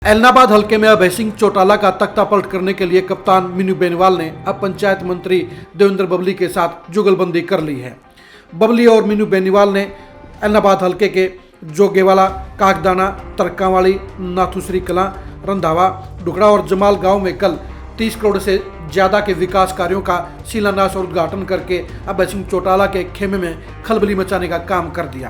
एलनाबाद हलके में अभय सिंह चौटाला का तख्ता पलट करने के लिए कप्तान मीनू बेनीवाल ने अब पंचायत मंत्री देवेंद्र बबली के साथ जुगलबंदी कर ली है। बबली और मीनू बेनीवाल ने एलनाबाद हलके के जोगेवाला, काकदाना, तरकावाली, नाथुश्री कलां, रंधावा, डुकड़ा और जमाल गांव में कल 30 करोड़ से ज्यादा के विकास कार्यों का शिलान्यास और उद्घाटन करके अभय सिंह चौटाला के खेमे में खलबली मचाने का काम कर दिया।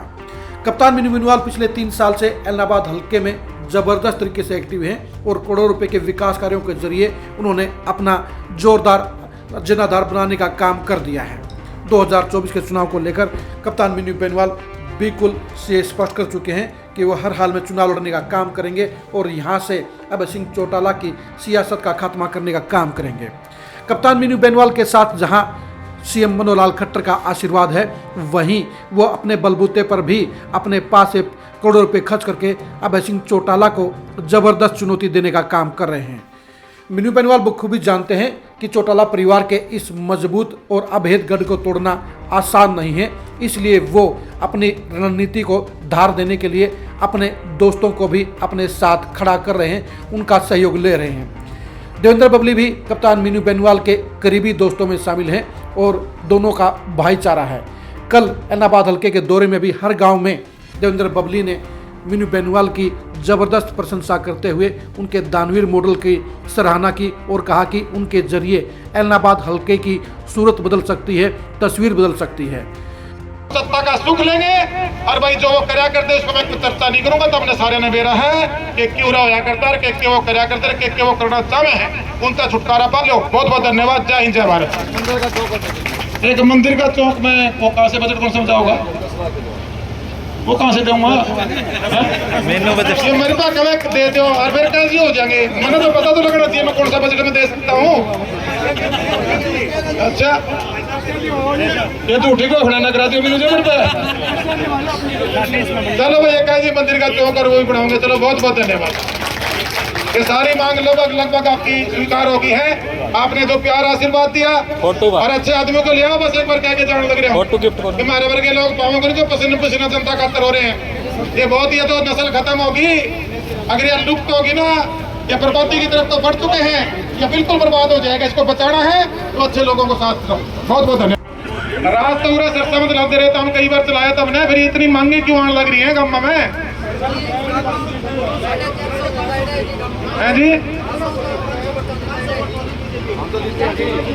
कप्तान मीनू बेनीवाल पिछले 3 साल से एलनाबाद हलके में जबरदस्त तरीके से एक्टिव हैं और करोड़ों रुपए के विकास कार्यों के जरिए उन्होंने अपना जोरदार जनाधार बनाने का काम कर दिया है। 2024 के चुनाव को लेकर कप्तान मीनू बेनीवाल बिल्कुल से स्पष्ट कर चुके हैं कि वो हर हाल में चुनाव लड़ने का काम करेंगे और यहाँ से अभय सिंह चौटाला की सियासत का खात्मा करने का काम करेंगे। कप्तान मीनू बेनीवाल के साथ जहाँ सीएम मनोहर लाल खट्टर का आशीर्वाद है, वहीं वो अपने बलबूते पर भी अपने पास से करोड़ों रुपए खर्च करके अभय सिंह चौटाला को जबरदस्त चुनौती देने का काम कर रहे हैं। मीनू बेनीवाल बखूबी जानते हैं कि चौटाला परिवार के इस मजबूत और अभेद गढ़ को तोड़ना आसान नहीं है, इसलिए वो अपनी रणनीति को धार देने के लिए अपने दोस्तों को भी अपने साथ खड़ा कर रहे हैं, उनका सहयोग ले रहे हैं। देवेंद्र बबली भी कप्तान मीनू बेनीवाल के करीबी दोस्तों में शामिल हैं और दोनों का भाईचारा है। कल एलनाबाद हलके के दौरे में भी हर गांव में देवेंद्र बबली ने मीनू बेनीवाल की जबरदस्त प्रशंसा करते हुए उनके दानवीर मॉडल की सराहना की और कहा कि उनके जरिए एलनाबाद हलके की सूरत बदल सकती है, तस्वीर बदल सकती है। सत्ता का सुख लेंगे और भाई जो वो करया करते उसको मैं चर्चा नहीं करूंगा। तो अपने सारे ने बेरा है कि क्यों रहा करता है, कि वो करया करते हैं, कि वो करना चाहे हैं, उनका छुटकारा पा लो। बहुत बहुत धन्यवाद। जय हिंद, जय भारत। एक मंदिर का चौक में वो कहाँ से बजट कौन समझाओगा, वो कहाँ से दूंगा? ये मेरे पास कभी दे दो और फिर कैसे हो जाएंगे। मैंने तो पता तो लगना चाहिए मैं कौन सा बजट में दे सकता हूँ। अच्छा, ये तो ठीक है, खड़ा करा दियो मेरे पे। चलो भाई, एक मंदिर का चौक और वो भी बनाऊंगे। चलो बहुत बहुत धन्यवाद। ये सारी मांग लगभग आपकी स्वीकार होगी है। आपने जो प्यार आशीर्वाद दिया और अच्छे आदमियों को लिया, बस एक बार कह के जाने लग रहे हो। हमारे वर्ग के लोग पाओगे जो पसीने पसीना जनता खातर हो रहे हैं। ये बहुत, ये तो नस्ल खत्म होगी। अगर ये लुप्त होगी ना, ये बर्बादी की तरफ तो बढ़ चुके हैं, ये बिल्कुल बर्बाद हो जाएगा। इसको बचाना है तो अच्छे लोगों को साथ दो। बहुत बहुत धन्यवाद। रात तो पूरा सरसा में चलाते रहे, तो हम कई बार चलाया तब ने, फिर इतनी मांगे क्यों आने लग रही है गम्मा में? है जी,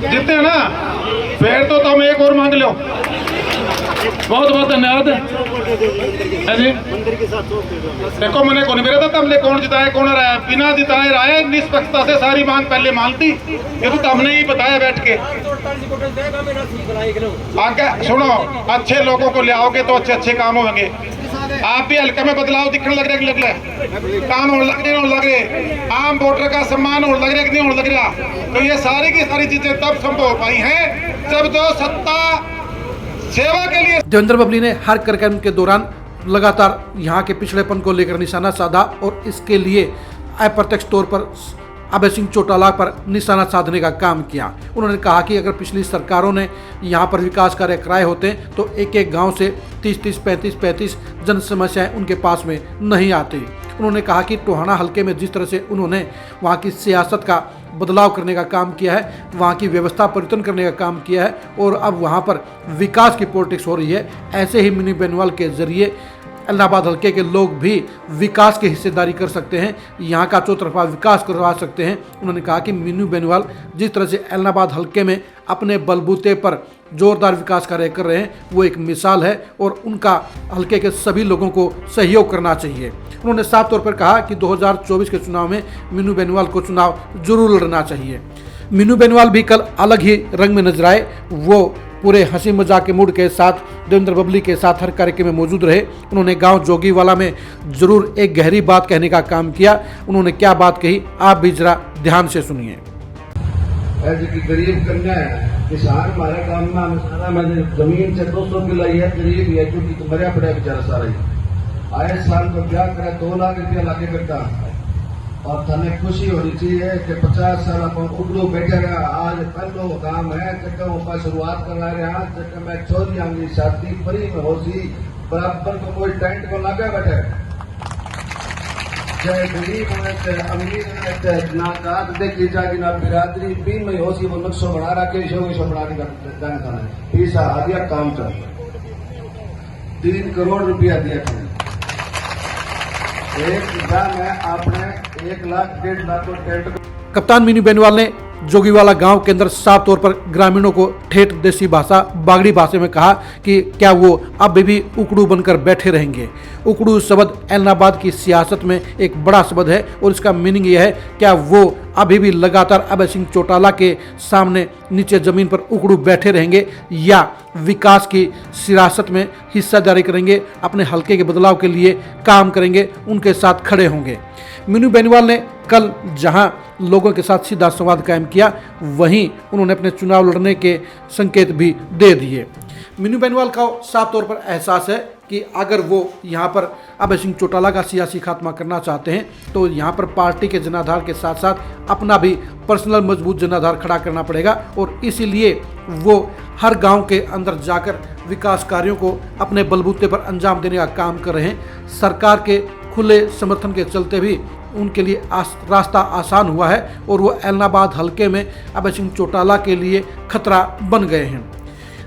जितने हैं ना, फिर तो तुम एक और मांग लो। बहुत बहुत धन्यवाद। है जी, देखो मैंने कौन मेरा था, तुमने कौन जिताया कौन रहा, बिना जिताए रहा, निष्पक्षता से सारी मांग पहले मानती। ये तो तुमने ही बताया बैठ के। आगे सुनो, अच्छे लोगों को ले आओगे तो अच्छे अच्छे काम होंगे। आप भी हल्के में बदलाव दिखने लग रहे, काम होने लग रहे, आम वोटर का सम्मान होने लग रहा कि नहीं होने लग रहा। तो ये सारी की सारी चीजें तब संभव हो पाई हैं जब जो सत्ता सेवा के लिए। देवेंद्र बबली ने हर कार्यक्रम के दौरान लगातार यहाँ के पिछड़ेपन को लेकर निशाना साधा और इसके लिए अप्रत्यक्ष तौर पर अभय सिंह चौटाला पर निशाना साधने का काम किया। उन्होंने कहा कि अगर पिछली सरकारों ने यहाँ पर विकास कार्य कराए होते तो एक एक गांव से 30-35 जन समस्याएं उनके पास में नहीं आती। उन्होंने कहा कि टोहाना हलके में जिस तरह से उन्होंने वहाँ की सियासत का बदलाव करने का काम किया है, वहाँ की व्यवस्था परिवर्तन करने का काम किया है और अब वहाँ पर विकास की पॉलिटिक्स हो रही है, ऐसे ही मीनू बेनीवाल के जरिए एलनाबाद हलके के लोग भी विकास की हिस्सेदारी कर सकते हैं, यहाँ का चौतरफा विकास करवा सकते हैं। उन्होंने कहा कि मीनू बेनीवाल जिस तरह से एलनाबाद हलके में अपने बलबूते पर जोरदार विकास कार्य कर रहे हैं, वो एक मिसाल है और उनका हलके के सभी लोगों को सहयोग करना चाहिए। उन्होंने साफ तौर पर कहा कि 2024 के चुनाव में मीनू बेनीवाल को चुनाव जरूर लड़ना चाहिए। मीनू बेनीवाल भी कल अलग ही रंग में नजर आए। वो पूरे हंसी मजाक के मूड के साथ देवेंद्र बबली के साथ हर कार्यक्रम में मौजूद रहे। उन्होंने गांव जोगीवाला में जरूर एक गहरी बात कहने का काम किया। उन्होंने क्या बात कही, आप भी जरा ध्यान से सुनिए। गरीब कन्या है, किसान हमारे गांव में सारा मैंने जमीन से 200 किलो है, गरीब है क्योंकि तो मरिया पड़ा बेचारा सारा ही। आए साल को क्या करे, 2 लाख रुपया लाके करता और थाने खुशी होनी चाहिए कि 50 साल अपन उगड़ू बैठे रहा। आज पहलो काम है चक्कर का शुरुआत करवा रहे हैं। चक्कर में चोरी आंगी शादी फ्री में होती, बराबर को कोई टेंट को लगा बैठे। चाहे गरीब हो चाहे अमीर हो चाहे ना जात देखी जाएगी ना बिरादरी भी में हो सी वो नक्शो बना रखे बना के जाने खाना है। पैसा आ दिया काम चल 3 करोड़ रुपया दिया था। एक बीघा में आपने 1 लाख 1.5 लाख को टेंट। कप्तान मीनू बेनीवाल ने जोगीवाला गांव के अंदर साफ तौर पर ग्रामीणों को ठेठ देसी भाषा बागड़ी भाषा में कहा कि क्या वो अब भी उकड़ू बनकर बैठे रहेंगे। उकड़ू शब्द ऐलनाबाद की सियासत में एक बड़ा शब्द है और इसका मीनिंग यह है क्या वो अभी भी लगातार अभय सिंह चौटाला के सामने नीचे जमीन पर उकड़ू बैठे रहेंगे या विकास की सियासत में हिस्सेदारी करेंगे, अपने हलके के बदलाव के लिए काम करेंगे, उनके साथ खड़े होंगे। मीनू बेनीवाल ने कल जहां लोगों के साथ सीधा संवाद कायम किया वहीं उन्होंने अपने चुनाव लड़ने के संकेत भी दे दिए। मीनू बेनीवाल का साफ तौर पर एहसास है कि अगर वो यहाँ पर अभय सिंह चौटाला का सियासी खात्मा करना चाहते हैं तो यहाँ पर पार्टी के जनाधार के साथ साथ अपना भी पर्सनल मजबूत जनाधार खड़ा करना पड़ेगा और इसीलिए वो हर गांव के अंदर जाकर विकास कार्यों को अपने बलबूते पर अंजाम देने का काम कर रहे हैं। सरकार के खुले समर्थन के चलते भी उनके लिए रास्ता आसान हुआ है और वो ऐलनाबाद हलके में अभय सिंह चौटाला के लिए खतरा बन गए हैं।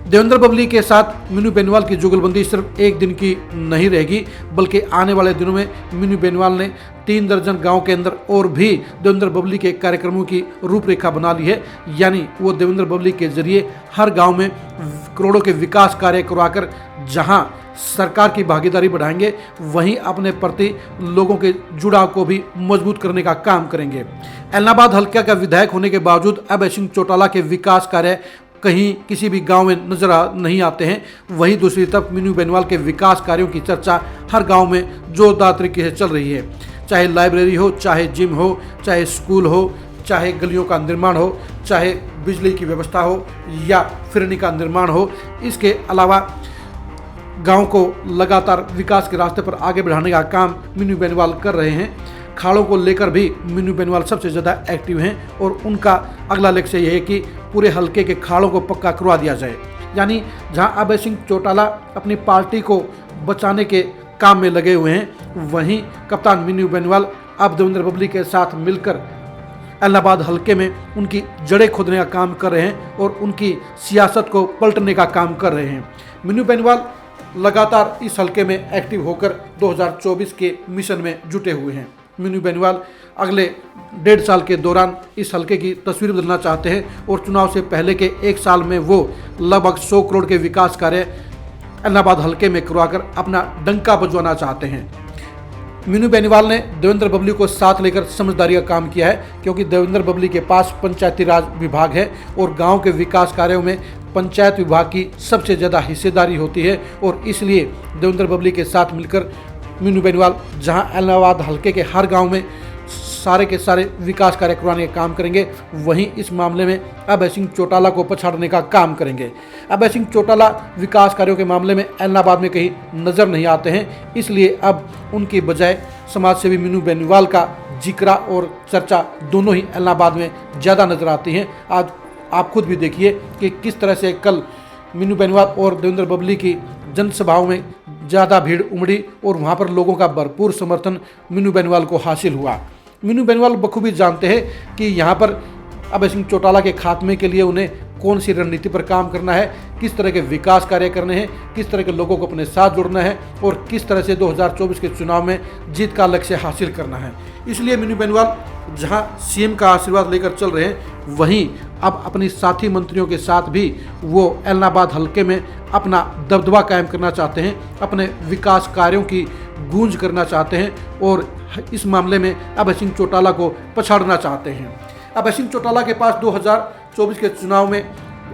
देवेंद्र बबली के साथ मीनू बेनीवाल की जुगलबंदी सिर्फ एक दिन की नहीं रहेगी बल्कि आने वाले दिनों में मीनू बेनीवाल ने 3 दर्जन गांव के अंदर और भी देवेंद्र बबली के कार्यक्रमों की रूपरेखा बना ली है। यानी वो देवेंद्र बबली के जरिए हर गांव में करोड़ों के विकास कार्य करवाकर जहां सरकार की भागीदारी बढ़ाएंगे वहीं अपने प्रति लोगों के जुड़ाव को भी मजबूत करने का काम करेंगे। ऐलनाबाद हल्का का विधायक होने के बावजूद अभय सिंह चौटाला के विकास कार्य कहीं किसी भी गांव में नजर नहीं आते हैं। वहीं दूसरी तरफ मीनू बेनीवाल के विकास कार्यों की चर्चा हर गांव में जोरदार तरीके से चल रही है। चाहे लाइब्रेरी हो, चाहे जिम हो, चाहे स्कूल हो, चाहे गलियों का निर्माण हो, चाहे बिजली की व्यवस्था हो या फिरनी का निर्माण हो। इसके अलावा गांव को लगातार विकास के रास्ते पर आगे बढ़ाने का काम मीनू बेनीवाल कर रहे हैं। खाड़ों को लेकर भी मीनू बेनीवाल सबसे ज़्यादा एक्टिव हैं और उनका अगला लक्ष्य यह है कि पूरे हलके के खाड़ों को पक्का करवा दिया जाए। यानी जहां अभय सिंह चौटाला अपनी पार्टी को बचाने के काम में लगे हुए हैं वहीं कप्तान मीनू बेनीवाल अब देवेंद्र बबली के साथ मिलकर ऐलनाबाद हलके में उनकी जड़ें खोदने का काम कर रहे हैं और उनकी सियासत को पलटने का काम कर रहे हैं। मीनू बेनीवाल लगातार इस हलके में एक्टिव होकर 2024 के मिशन में जुटे हुए हैं। मीनू बेनीवाल अगले 1.5 साल के दौरान इस हलके की तस्वीर बदलना चाहते हैं और चुनाव से पहले के 1 साल में वो लगभग 100 करोड़ के विकास कार्य ऐलनाबाद हलके में करवाकर अपना डंका बजवाना चाहते हैं। मीनू बेनीवाल ने देवेंद्र बबली को साथ लेकर समझदारी का काम किया है क्योंकि देवेंद्र बबली के पास पंचायती राज विभाग है और गांव के विकास कार्यों में पंचायत विभाग की सबसे ज़्यादा हिस्सेदारी होती है और इसलिए देवेंद्र बबली के साथ मिलकर मीनू बेनीवाल जहां ऐलनाबाद हलके के हर गांव में सारे के सारे विकास कार्य करवाने का काम करेंगे वहीं इस मामले में अभय सिंह चौटाला को पछाड़ने का काम करेंगे। अभय सिंह चौटाला विकास कार्यों के मामले में ऐलनाबाद में कहीं नज़र नहीं आते हैं, इसलिए अब उनकी बजाय समाजसेवी मीनू बेनीवाल का जिक्र और चर्चा दोनों ही ऐलनाबाद में ज़्यादा नज़र आती हैं। आज आप खुद भी देखिए कि किस तरह से कल मीनू बेनीवाल और देवेंद्र बबली की जनसभाओं में ज़्यादा भीड़ उमड़ी और वहाँ पर लोगों का भरपूर समर्थन मीनू बेनीवाल को हासिल हुआ। मीनू बेनीवाल बखूबी जानते हैं कि यहाँ पर अभय सिंह चौटाला के खात्मे के लिए उन्हें कौन सी रणनीति पर काम करना है, किस तरह के विकास कार्य करने हैं, किस तरह के लोगों को अपने साथ जोड़ना है और किस तरह से 2024 के चुनाव में जीत का लक्ष्य हासिल करना है। इसलिए मीनू बेनीवाल जहां सीएम का आशीर्वाद लेकर चल रहे हैं वहीं अब अपनी साथी मंत्रियों के साथ भी वो ऐलनाबाद हलके में अपना दबदबा कायम करना चाहते हैं, अपने विकास कार्यों की गूंज करना चाहते हैं और इस मामले में अभय सिंह चौटाला को पछाड़ना चाहते हैं। अभय सिंह चौटाला के पास 2024 के चुनाव में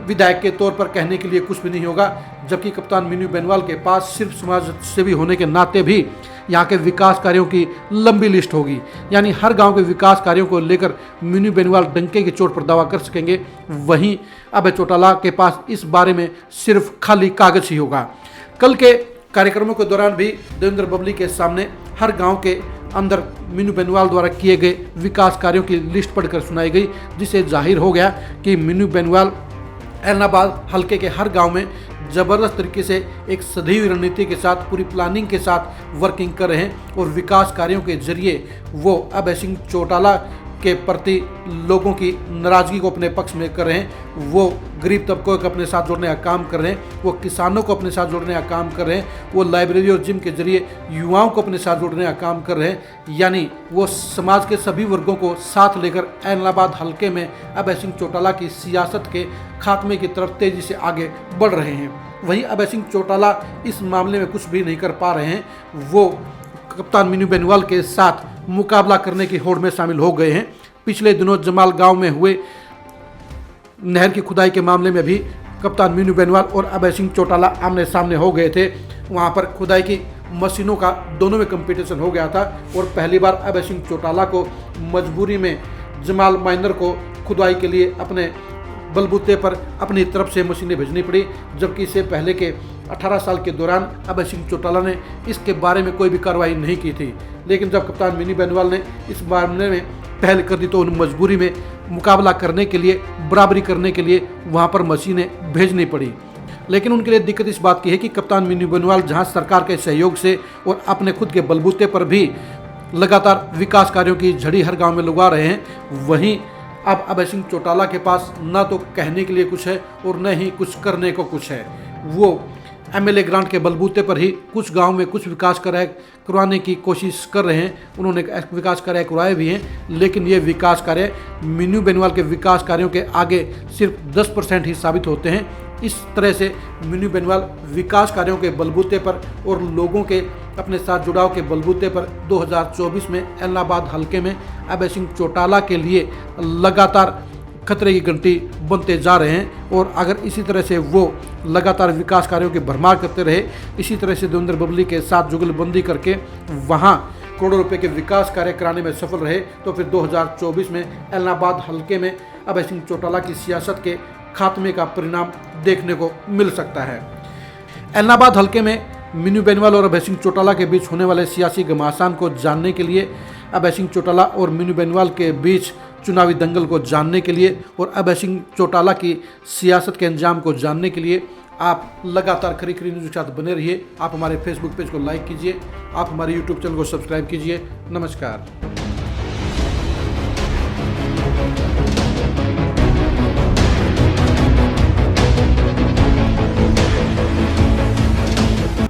विधायक के तौर पर कहने के लिए कुछ भी नहीं होगा, जबकि कप्तान मीनू बेनीवाल के पास सिर्फ समाज सेवी होने के नाते भी यहाँ के विकास कार्यों की लंबी लिस्ट होगी। यानी हर गांव के विकास कार्यों को लेकर मीनू बेनीवाल डंके की चोट पर दावा कर सकेंगे, वहीं अभय चौटाला के पास इस बारे में सिर्फ खाली कागज ही होगा। कल के कार्यक्रमों के दौरान भी देवेंद्र बबली के सामने हर गाँव के अंदर मीनू बेनीवाल द्वारा किए गए विकास कार्यों की लिस्ट पढ़कर सुनाई गई, जिससे जाहिर हो गया कि मीनू बेनीवाल ऐलनाबाद हलके के हर गांव में ज़बरदस्त तरीके से एक सधी हुई रणनीति के साथ, पूरी प्लानिंग के साथ वर्किंग कर रहे हैं और विकास कार्यों के जरिए वो अभय सिंह चौटाला के प्रति लोगों की नाराज़गी को अपने पक्ष में कर रहे हैं। वो गरीब तबकों को अपने साथ जोड़ने का काम कर रहे हैं, वो किसानों को अपने साथ जोड़ने का काम कर रहे हैं, वो लाइब्रेरी और जिम के जरिए युवाओं को अपने साथ जोड़ने का काम कर रहे हैं। यानी वो समाज के सभी वर्गों को साथ लेकर एलनाबाद हल्के में अभय सिंह चौटाला की सियासत के खात्मे की तरफ तेजी से आगे बढ़ रहे हैं। वहीं अभय सिंह चौटाला इस मामले में कुछ भी नहीं कर पा रहे हैं। वो कप्तान मीनू बेनीवाल के साथ मुकाबला करने की होड़ में शामिल हो गए हैं। पिछले दिनों जमाल गांव में हुए नहर की खुदाई के मामले में भी कप्तान मीनू बेनीवाल और अभय सिंह चौटाला आमने सामने हो गए थे। वहां पर खुदाई की मशीनों का दोनों में कंपटीशन हो गया था और पहली बार अभय सिंह चौटाला को मजबूरी में जमाल माइनर को खुदाई के लिए अपने बलबूते पर अपनी तरफ से मशीनें भेजनी पड़ी, जबकि इससे पहले के 18 साल के दौरान अभय सिंह चौटाला ने इसके बारे में कोई भी कार्रवाई नहीं की थी। लेकिन जब कप्तान मीनू बेनीवाल ने इस मामले में पहल कर दी तो उन मजबूरी में मुकाबला करने के लिए, बराबरी करने के लिए वहां पर मशीनें भेजनी पड़ी। लेकिन उनके लिए दिक्कत इस बात की है कि कप्तान मीनू बेनीवाल जहां सरकार के सहयोग से और अपने खुद के बलबूते पर भी लगातार विकास कार्यों की झड़ी हर गाँव में लगा रहे हैं, वहीं अब अभय सिंह चौटाला के पास ना तो कहने के लिए कुछ है और न ही कुछ करने को कुछ है। वो एमएलए ग्रांट के बलबूते पर ही कुछ गांव में कुछ विकास कार्य करवाने की कोशिश कर रहे हैं। उन्होंने विकास कार्य करवाए भी हैं, लेकिन ये विकास कार्य मीनू बेनीवाल के विकास कार्यों के आगे सिर्फ 10% ही साबित होते हैं। इस तरह से मीनू बेनीवाल विकास कार्यों के बलबूते पर और लोगों के अपने साथ जुड़ाव के बलबूते पर 2024 में एलनाबाद हल्के में अभय सिंह चौटाला के लिए लगातार खतरे की घंटी बनते जा रहे हैं। और अगर इसी तरह से वो लगातार विकास कार्यों की भरमार करते रहे, इसी तरह से देवेंद्र बबली के साथ जुगलबंदी करके वहाँ करोड़ों रुपए के विकास कार्य कराने में सफल रहे, तो फिर 2024 में एलनाबाद हल्के में अभय सिंह चौटाला की सियासत के खात्मे का परिणाम देखने को मिल सकता है। एलनाबाद हल्के में मीनू बेनीवाल और अभय सिंह चौटाला के बीच होने वाले सियासी घमासान को जानने के लिए, अभय सिंह चौटाला और मीनू बेनीवाल के बीच चुनावी दंगल को जानने के लिए और अभय सिंह चौटाला की सियासत के अंजाम को जानने के लिए आप लगातार खरी खरी न्यूज़ के साथ बने रहिए। आप हमारे फेसबुक पेज को लाइक कीजिए, आप हमारे यूट्यूब चैनल को सब्सक्राइब कीजिए। नमस्कार।